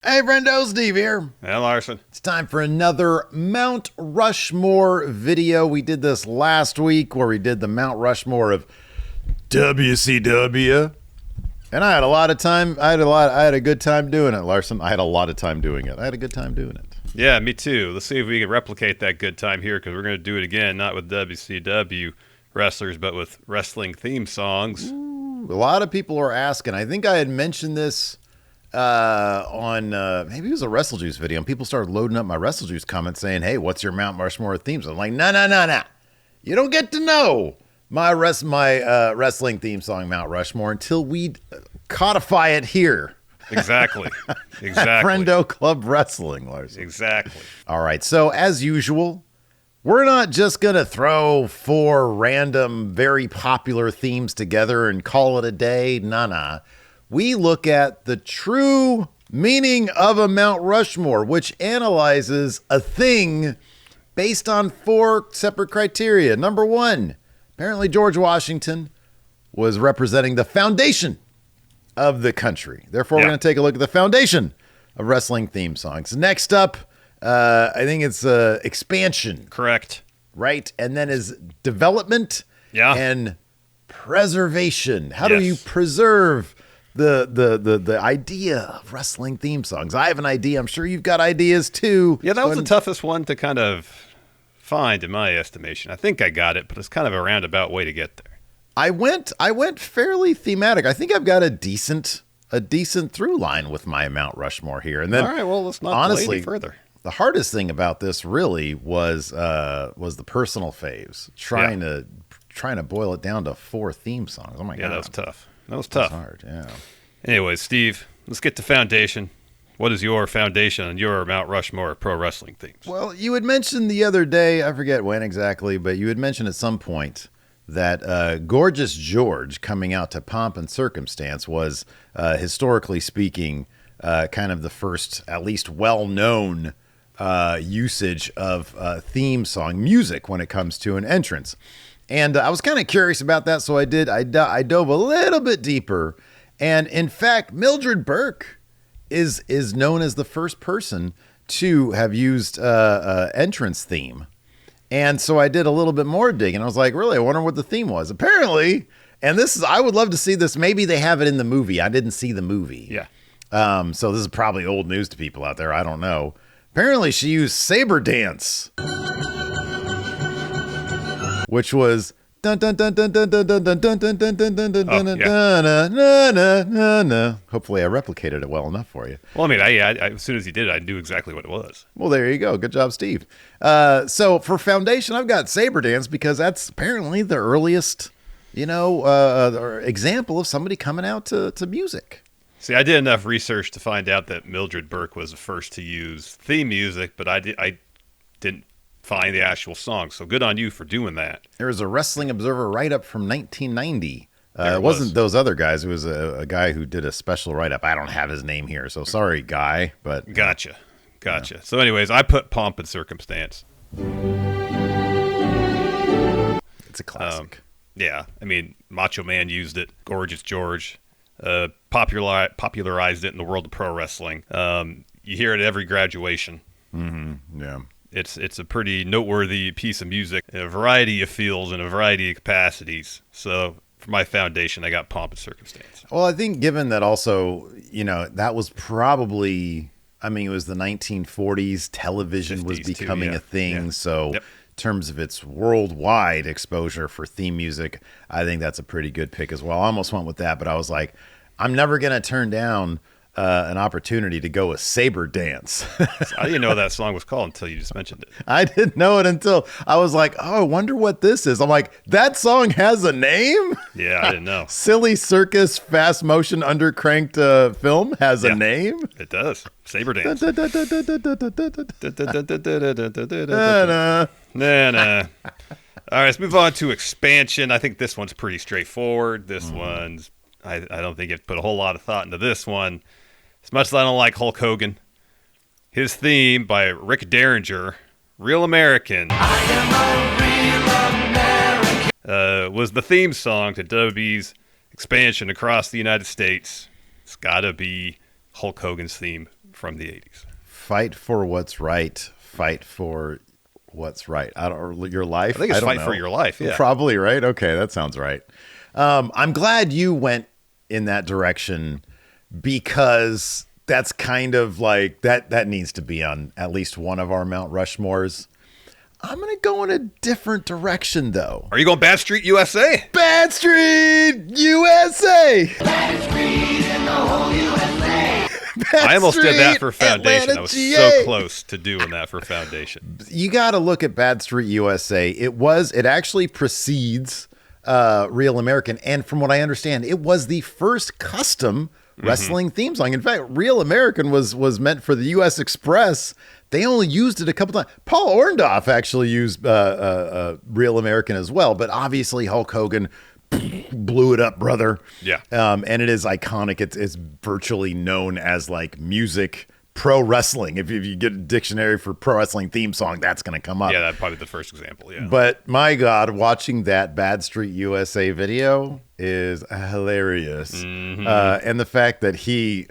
Hey, Friendo, Steve here. Hey, Larson. It's time for another Mount Rushmore video. We did this last week where we did the Mount Rushmore of WCW. And I had a lot of time. I had a good time doing it, Larson. I had a lot of time doing it. I had a good time doing it. Yeah, me too. Let's see if we can replicate that good time here, because we're going to do it again, not with WCW wrestlers, but with wrestling theme songs. Ooh, a lot of people are asking. I think I had mentioned this on maybe it was a WrestleJuice video, and people started loading up my WrestleJuice comments saying, "Hey, what's your Mount Rushmore themes?" I'm like, no. You don't get to know my wrestling theme song, Mount Rushmore, until we codify it here. Exactly. Friendo Club Wrestling, Larson. Exactly. All right. So as usual, we're not just going to throw four random, very popular themes together and call it a day. Nah. We look at the true meaning of a Mount Rushmore, which analyzes a thing based on four separate criteria. Number one, apparently George Washington was representing the foundation of the country. Therefore, we're going to take a look at the foundation of wrestling theme songs. Next up, I think it's expansion. Correct. Right? And then is development and preservation. How do you preserve the idea of wrestling theme songs? I have an idea. I'm sure you've got ideas too. Yeah, that was the toughest one to kind of find in my estimation. I think I got it, but it's kind of a roundabout way to get there. I went fairly thematic. I think I've got a decent through line with my Mount Rushmore here. And then, all right, well, let's not honestly delay any further. The hardest thing about this really was the personal faves. Trying to boil it down to four theme songs. Oh my god, that was tough. That was tough. Hard, yeah. Anyways, Steve, let's get to foundation. What is your foundation on your Mount Rushmore of pro wrestling themes? Well, you had mentioned the other day, I forget when exactly, but you had mentioned at some point that Gorgeous George coming out to Pomp and Circumstance was, historically speaking, kind of the first, at least well-known usage of theme song music when it comes to an entrance. And I was kind of curious about that, so I dove a little bit deeper. And in fact, Mildred Burke is known as the first person to have used entrance theme. And so I did a little bit more digging. I was like, really, I wonder what the theme was. Apparently, and I would love to see this. Maybe they have it in the movie. I didn't see the movie. Yeah. So this is probably old news to people out there. I don't know. Apparently, she used Saber Dance, which was dun dun dun dun dun dun dun dun dun dun dun dun dun dun dun. Hopefully, I replicated it well enough for you. Well, I mean, I as soon as he did it, I knew exactly what it was. Well, there you go. Good job, Steve. So for foundation, I've got Saber Dance because that's apparently the earliest, example of somebody coming out to music. See, I did enough research to find out that Mildred Burke was the first to use theme music, but I didn't find the actual song. So good on you for doing that. There was a Wrestling Observer write-up from 1990. It wasn't those other guys. It was a guy who did a special write-up. I don't have his name here, so sorry, guy. But Gotcha. Yeah. So anyways, I put Pomp and Circumstance. It's a classic. Yeah, I mean, Macho Man used it. Gorgeous George popularized it in the world of pro wrestling. You hear it at every graduation. Mm-hmm. Yeah. It's a pretty noteworthy piece of music, in a variety of feels and a variety of capacities. So for my foundation, I got Pomp and Circumstance. Well, I think given that also, that was probably, it was the 1940s. Television was becoming a thing. Yeah. So in terms of its worldwide exposure for theme music, I think that's a pretty good pick as well. I almost went with that, but I was like, I'm never going to turn down an opportunity to go with Saber Dance. I didn't know that song was called until you just mentioned it. I didn't know it until I was like, oh, I wonder what this is. I'm like, that song has a name? Yeah, I didn't know. Silly Circus Fast Motion Undercranked Film has a name? It does. Saber Dance. Nah. All right, let's move on to expansion. I think this one's pretty straightforward. This one's, I don't think you have to put a whole lot of thought into this one. As much as I don't like Hulk Hogan, his theme by Rick Derringer, Real American, was the theme song to WWE's expansion across the United States. It's got to be Hulk Hogan's theme from the 80s. Fight for what's right. Fight for what's right. Or your life. I think it's don't Fight know. for Your Life. Yeah, Probably right. Okay, that sounds right. I'm glad you went in that direction because that's kind of like that needs to be on at least one of our Mount Rushmores. I'm going to go in a different direction, though. Are you going Bad Street USA? Bad Street USA! Bad Street in the whole USA. I almost did that for Foundation. Atlanta, I was GA. so close to doing that for Foundation. You got to look at Bad Street USA. It actually precedes Real American. And from what I understand, it was the first custom wrestling theme song. In fact, Real American was meant for the U.S. Express. They only used it a couple times. Paul Orndorff actually used Real American as well, but obviously Hulk Hogan blew it up, brother. Yeah. And it is iconic. It's virtually known as like music pro wrestling. If you get a dictionary for pro wrestling theme song, that's going to come up. Yeah, that's probably the first example, yeah. But my God, watching that Bad Street USA video is hilarious. And the fact that he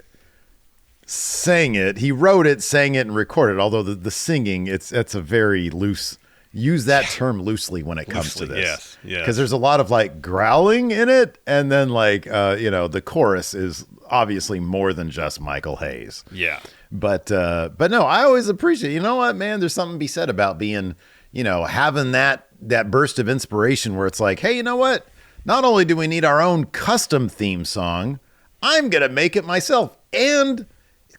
sang it, he wrote it, sang it, and recorded it. Although the singing, it's a very loose. Use that term loosely when it comes to this. Yes. Because there's a lot of like growling in it, and then like the chorus is obviously more than just Michael Hayes. Yeah. But no, I always appreciate. You know what, man? There's something to be said about being, having that burst of inspiration where it's like, hey, you know what? Not only do we need our own custom theme song, I'm gonna make it myself, and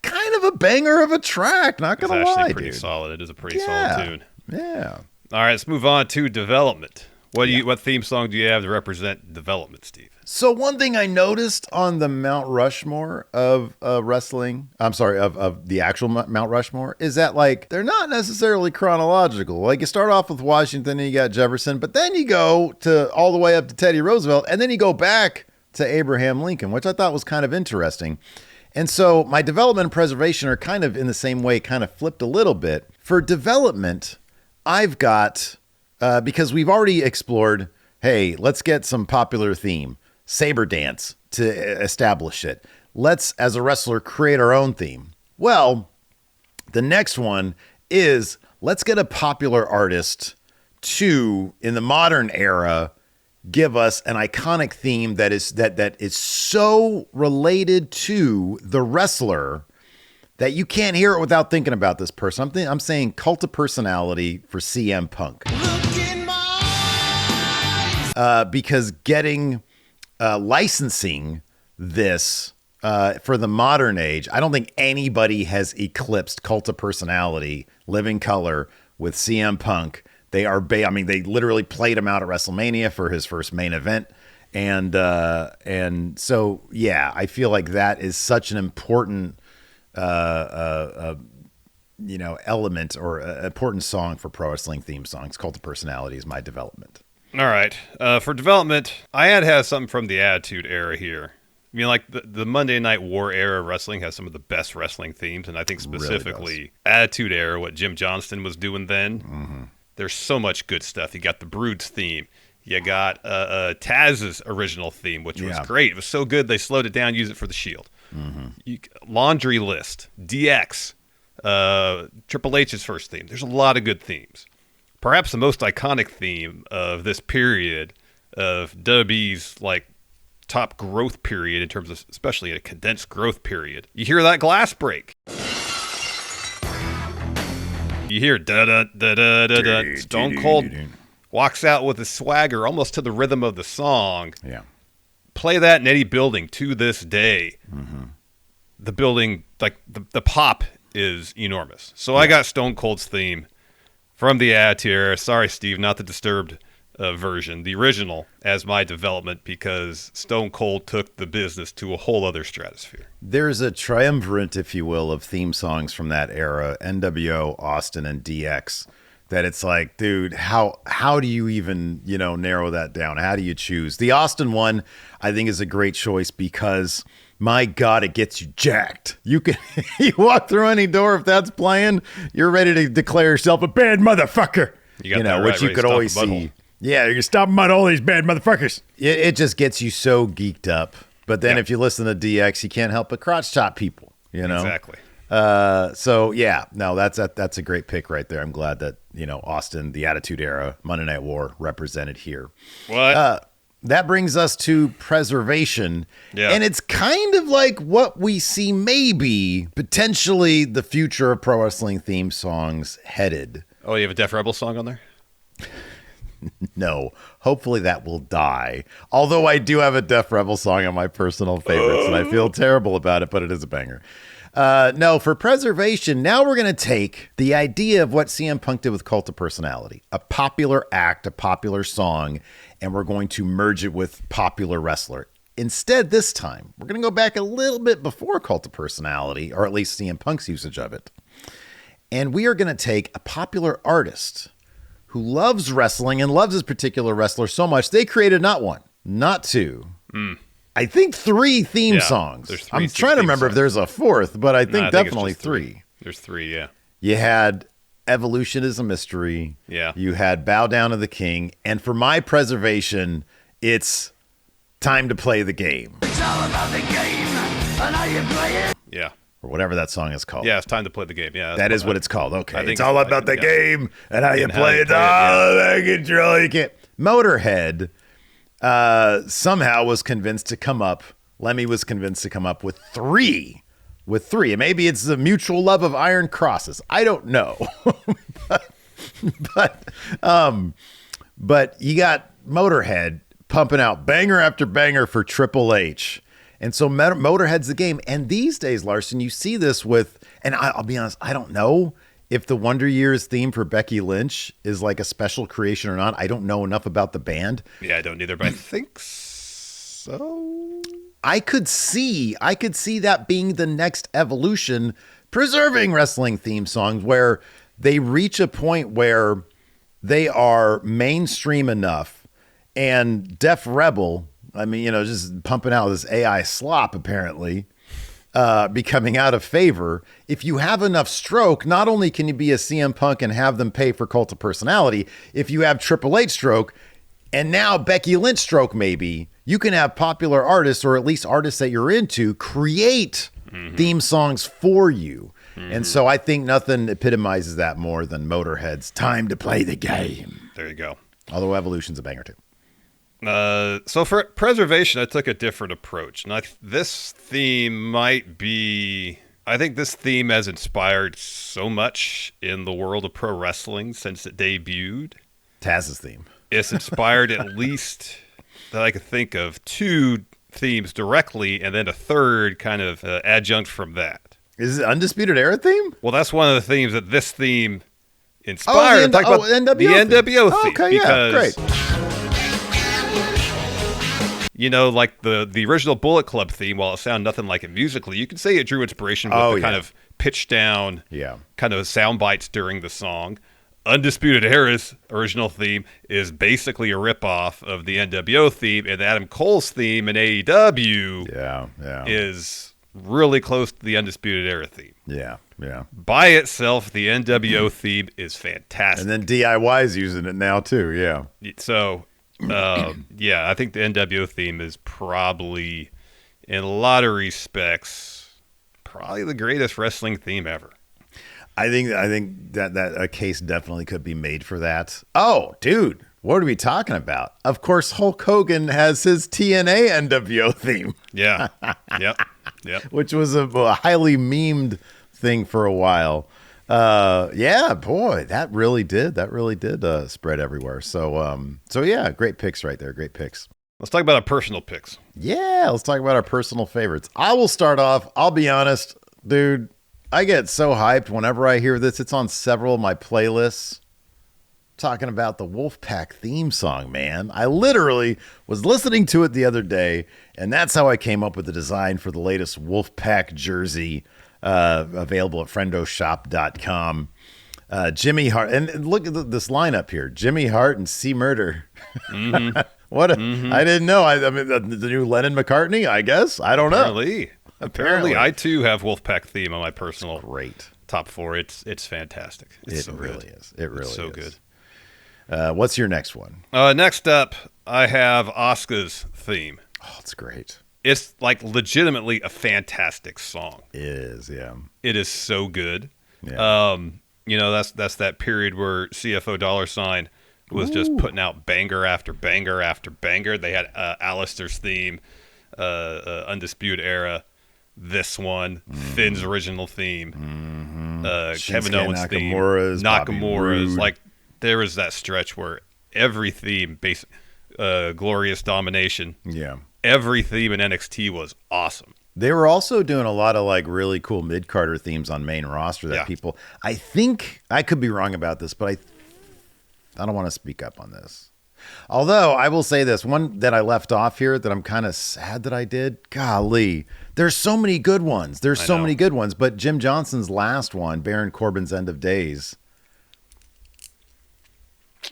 kind of a banger of a track. Not gonna It's actually lie, pretty dude. solid. It is a pretty solid tune. Yeah. All right, let's move on to Development. What theme song do you have to represent Development, Steve? So one thing I noticed on the Mount Rushmore of wrestling, I'm sorry, of the actual Mount Rushmore, is that like they're not necessarily chronological. Like you start off with Washington and you got Jefferson, but then you go to all the way up to Teddy Roosevelt, and then you go back to Abraham Lincoln, which I thought was kind of interesting. And so my development and preservation are kind of in the same way, kind of flipped a little bit. For development, I've got, because we've already explored, hey, let's get some popular theme, saber dance, to establish it. Let's, as a wrestler, create our own theme. Well, the next one is let's get a popular artist to, in the modern era, give us an iconic theme that is so related to the wrestler that you can't hear it without thinking about this person. I'm saying Cult of Personality for CM Punk. Because getting licensing this for the modern age, I don't think anybody has eclipsed Cult of Personality, Living Color with CM Punk. They are, they literally played him out at WrestleMania for his first main event. And so, yeah, I feel like that is such an important, element or important song for pro wrestling theme songs. Cult of Personality is my development. All right. For Development, I had to have something from the Attitude Era here. I mean, like the Monday Night War era of wrestling has some of the best wrestling themes, and I think specifically really Attitude Era, what Jim Johnston was doing then. Mm-hmm. There's so much good stuff. You got the Brood's theme. You got Taz's original theme, which was great. It was so good they slowed it down, used it for the Shield. Mm-hmm. Laundry List, DX, Triple H's first theme. There's a lot of good themes. Perhaps the most iconic theme of this period of WWE's like top growth period in terms of especially a condensed growth period. You hear that glass break. You hear da-da-da-da-da-da. Stone Cold walks out with a swagger almost to the rhythm of the song. Yeah. Play that in any building to this day. Mm-hmm. The building, like the pop is enormous. So I got Stone Cold's theme from the Attitude Era. Sorry, Steve, not the Disturbed version. The original as my development because Stone Cold took the business to a whole other stratosphere. There's a triumvirate, if you will, of theme songs from that era, NWO, Austin, and DX, that it's like, dude, how do you even, narrow that down? How do you choose? The Austin one, I think, is a great choice because, my God, it gets you jacked. You walk through any door, if that's playing, you're ready to declare yourself a bad motherfucker. You got that right, which you could always see. Yeah, you're stomping out all these bad motherfuckers. It just gets you so geeked up. But then if you listen to DX, you can't help but crotch chop people, Exactly. So yeah, no, that's a great pick right there. I'm glad that Austin, the Attitude Era, Monday Night War represented here. What? That brings us to Preservation. Yeah. And it's kind of like what we see maybe potentially the future of pro wrestling theme songs headed. Oh, you have a Def Rebel song on there? No, hopefully that will die. Although I do have a Def Rebel song on my personal favorites, and I feel terrible about it, but it is a banger. No, for Preservation, now we're going to take the idea of what CM Punk did with Cult of Personality, a popular act, a popular song, and we're going to merge it with popular wrestler. Instead, this time, we're going to go back a little bit before Cult of Personality, or at least CM Punk's usage of it. And we are going to take a popular artist who loves wrestling and loves this particular wrestler so much, they created not one, not two, I think 3 theme songs. There's 3 I'm trying to remember if there's a 4th, but I think definitely 3. There's 3, yeah. You had Evolution is a Mystery. Yeah. You had Bow Down to the King. And for my Preservation, it's Time to Play the Game. It's all about the game and how you play it. Yeah. Or whatever that song is called. Yeah, it's Time to Play the Game. Yeah. That is what it's called. Okay. I think It's all about the game and how you And how play you it. play it, Oh, that control. You can't. Motorhead somehow was convinced to come up. Lemmy was convinced to come up with 3. And maybe it's the mutual love of Iron Crosses. I don't know. but you got Motorhead pumping out banger after banger for Triple H. And so Motorhead's the game. And these days, Larson, you see this with, and I'll be honest, I don't know if the Wonder Years theme for Becky Lynch is like a special creation or not. I don't know enough about the band. Yeah, I don't either, but I think so. I could see that being the next evolution, preserving wrestling theme songs where they reach a point where they are mainstream enough, and Def Rebel, I mean, just pumping out this AI slop apparently, becoming out of favor. If you have enough stroke, not only can you be a CM Punk and have them pay for Cult of Personality, if you have Triple H stroke, and now Becky Lynch stroke maybe, you can have popular artists, or at least artists that you're into, create theme songs for you. And so I think nothing epitomizes that more than Motorhead's Time to Play the Game. There you go. Although Evolution's a banger too. So for Preservation, I took a different approach. And this theme might be... I think this theme has inspired so much in the world of pro wrestling since it debuted. Taz's theme. It's inspired at least that I could think of 2 themes directly, and then a third kind of adjunct from that. Is it Undisputed Era theme? Well, that's one of the themes that this theme inspired. The NWO theme. Okay, yeah, great. Like the original Bullet Club theme, while it sounded nothing like it musically, you could say it drew inspiration with the kind of pitched down kind of sound bites during the song. Undisputed Era's original theme is basically a ripoff of the NWO theme, and Adam Cole's theme in AEW is really close to the Undisputed Era theme. Yeah. By itself, the NWO theme is fantastic. And then DIY's using it now too, yeah. So, I think the NWO theme is probably, in a lot of respects, probably the greatest wrestling theme ever. I think that a case definitely could be made for that. Oh, dude, what are we talking about? Of course, Hulk Hogan has his TNA NWO theme. Yeah. Yep. Which was a highly memed thing for a while. Boy, that really did spread everywhere. So yeah, great picks right there. Great picks. Let's talk about our personal picks. Yeah, let's talk about our personal favorites. I will start off. I'll be honest, dude. I get so hyped whenever I hear this. It's on several of my playlists. Talking about the Wolfpack theme song, man. I literally was listening to it the other day, and that's how I came up with the design for the latest Wolfpack jersey available at friendoshop.com. Jimmy Hart, and look at this lineup here. Jimmy Hart and C Murder. Mm-hmm. I didn't know. I mean, the new Lennon-McCartney, I guess. I don't know. Apparently, I too have Wolfpack theme on my personal great top 4. It's fantastic. It really is. It really is so good. What's your next one? Next up, I have Asuka's theme. Oh, it's great. It's like legitimately a fantastic song. It is, yeah. It is so good. Yeah. That's that period where CFO Dollar Sign was just putting out banger after banger after banger. They had Alistair's theme, Undisputed Era, this one, Finn's original theme, Kevin Owens' theme, Nakamura's. Like, there was that stretch where every theme, Glorious Domination, Yeah. every theme in NXT was awesome. They were also doing a lot of like really cool mid-Carter themes on main roster that people, I think, I could be wrong about this, but I don't want to speak up on this. Although I will say this, one that I left off here that I'm kind of sad that I did. Golly, there's so many good ones. Many good ones, but Jim Johnson's last one, Baron Corbin's End of Days.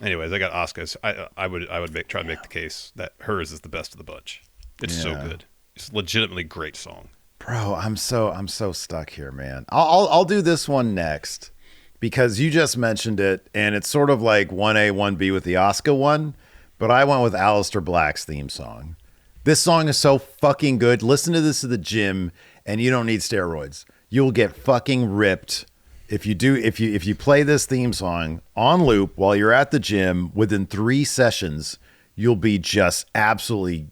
Anyways, I got Asuka's. I would try to make the case that hers is the best of the bunch. It's so good. It's a legitimately great song. Bro, I'm so stuck here, man. I'll do this one next because you just mentioned it, and it's sort of like 1A, 1B with the Asuka one, but I went with Aleister Black's theme song. This song is so fucking good. Listen to this at the gym, and you don't need steroids. You'll get fucking ripped if you play this theme song on loop while you're at the gym. Within 3 sessions, you'll be just absolutely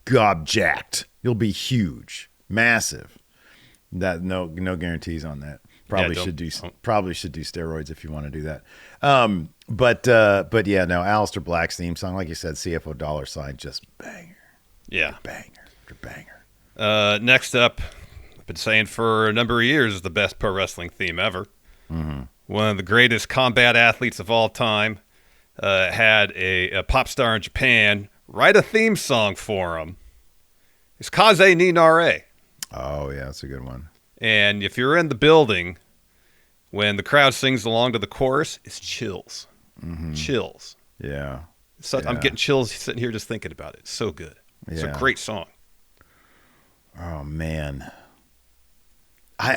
gobjacked. You'll be huge, massive. That no guarantees on that. Probably should do steroids if you want to do that. But yeah, no, Aleister Black's theme song, like you said, CFO Dollar Sign, just banger. Yeah, banger after banger. Next up, I've been saying for a number of years, is the best pro wrestling theme ever. Mm-hmm. One of the greatest combat athletes of all time had a pop star in Japan write a theme song for him. It's Kaze ni Nare. Oh, yeah, that's a good one. And if you're in the building, when the crowd sings along to the chorus, it's chills. Mm-hmm. Chills. Yeah. So I'm getting chills sitting here just thinking about it. It's so good. It's a great song. Oh, man.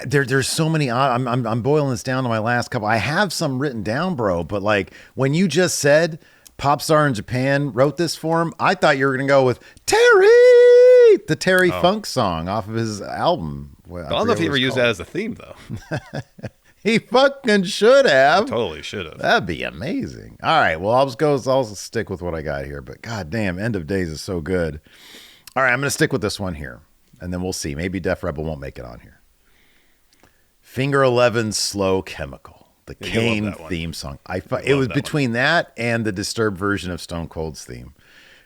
There's so many. I'm boiling this down to my last couple. I have some written down, bro. But like when you just said pop star in Japan wrote this for him, I thought you were going to go with Terry, the Terry Funk song off of his album. I don't know if he ever used that as a theme, though. He fucking should have. Totally should have. That'd be amazing. All right. Well, I'll stick with what I got here. But goddamn, End of Days is so good. All right. I'm going to stick with this one here. And then we'll see. Maybe Def Rebel won't make it on here. Finger 11 Slow Chemical. The Kane theme song. It was between that and the Disturbed version of Stone Cold's theme.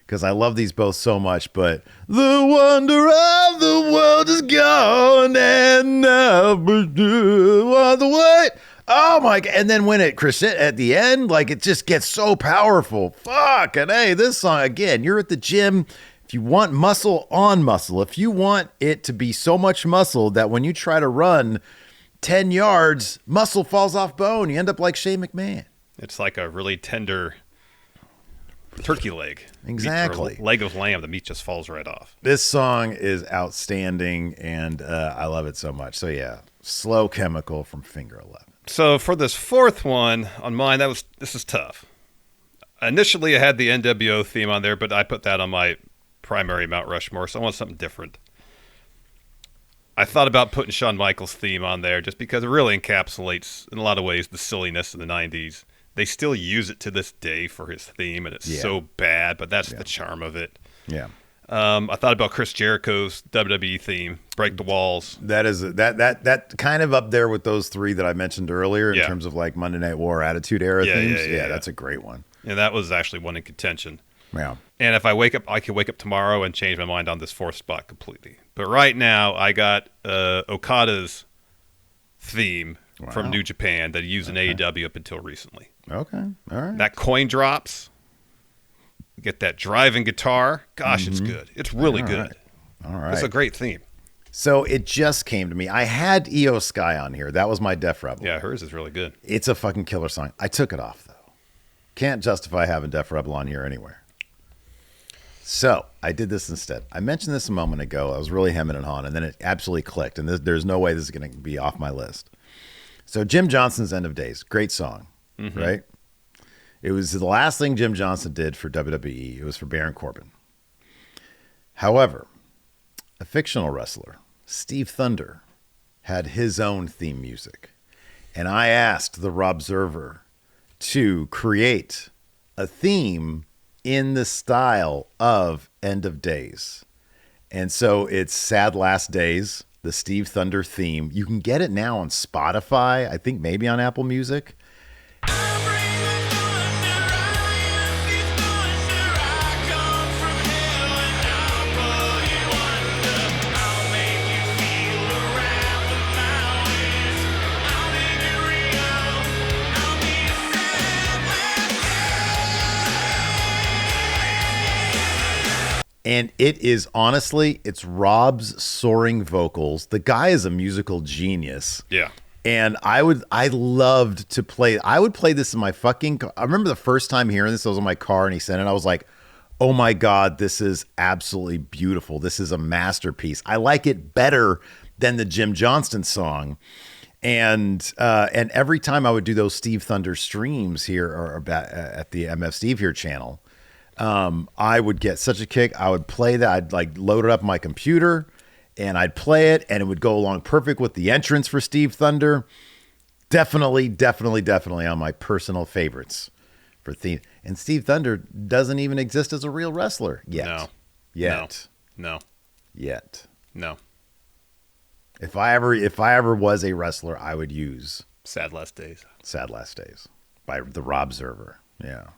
Because I love these both so much, but the wonder of the world is gone and never do the way. Oh my God. And then when it at the end, like it just gets so powerful. Fuck. And hey, this song again, you're at the gym. If you want muscle on muscle, if you want it to be so much muscle that when you try to run 10 yards, muscle falls off bone. You end up like Shane McMahon. It's like a really tender turkey leg. Exactly. Leg of lamb. The meat just falls right off. This song is outstanding, and I love it so much. So yeah, Slow Chemical from Finger 11. So for this fourth one on mine, this is tough. Initially, I had the NWO theme on there, but I put that on my primary Mount Rushmore, so I want something different. I thought about putting Shawn Michaels' theme on there just because it really encapsulates, in a lot of ways, the silliness of the 90s. They still use it to this day for his theme, and it's so bad, but that's the charm of it. Yeah. I thought about Chris Jericho's WWE theme, Break the Walls. That is that kind of up there with those three that I mentioned earlier in terms of like Monday Night War Attitude Era themes. Yeah, that's a great one. And that was actually one in contention. Yeah. And if I could wake up tomorrow and change my mind on this fourth spot completely. But right now, I got Okada's theme from New Japan that he used in AEW up until recently. Okay. All right. That coin drops. Get that driving guitar. Gosh, it's good. It's really good. All right. It's a great theme. So it just came to me. I had Io Sky on here. That was my Def Rebel. Yeah, hers is really good. It's a fucking killer song. I took it off, though. Can't justify having Def Rebel on here anywhere. So I did this instead. I mentioned this a moment ago. I was really hemming and hawing, and then it absolutely clicked. And there's no way this is going to be off my list. So Jim Johnson's End of Days. Great song, right? It was the last thing Jim Johnson did for WWE. It was for Baron Corbin. However, a fictional wrestler, Steve Thunder, had his own theme music. And I asked the Robserver to create a theme in the style of End of Days. And so it's Sad Last Days, the Steve Thunder theme. You can get it now on Spotify, I think maybe on Apple Music. And it is honestly, it's Rob's soaring vocals. The guy is a musical genius. Yeah. And I loved to play. I would play this in my fucking car. I remember the first time hearing this, I was in my car and he sent it. I was like, oh my God, this is absolutely beautiful. This is a masterpiece. I like it better than the Jim Johnston song. And every time I would do those Steve Thunder streams here or about at the MF Steve Here channel, I would get such a kick. I would play that. I'd like load it up on my computer and I'd play it and it would go along perfect with the entrance for Steve Thunder. Definitely on my personal favorites for theme. And Steve Thunder doesn't even exist as a real wrestler yet. No. If I ever was a wrestler, I would use Sad Last Days by the Robserver. Yeah.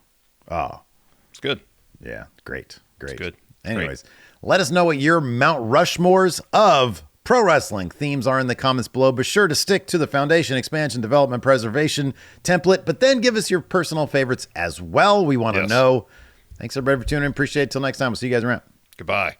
Oh, it's good. Yeah, great. It's good. Anyways, let us know what your Mount Rushmores of pro wrestling themes are in the comments below. Be sure to stick to the foundation, expansion, development, preservation template, but then give us your personal favorites as well. We want to know. Thanks everybody for tuning in. Appreciate it. Till next time. We'll see you guys around. Goodbye.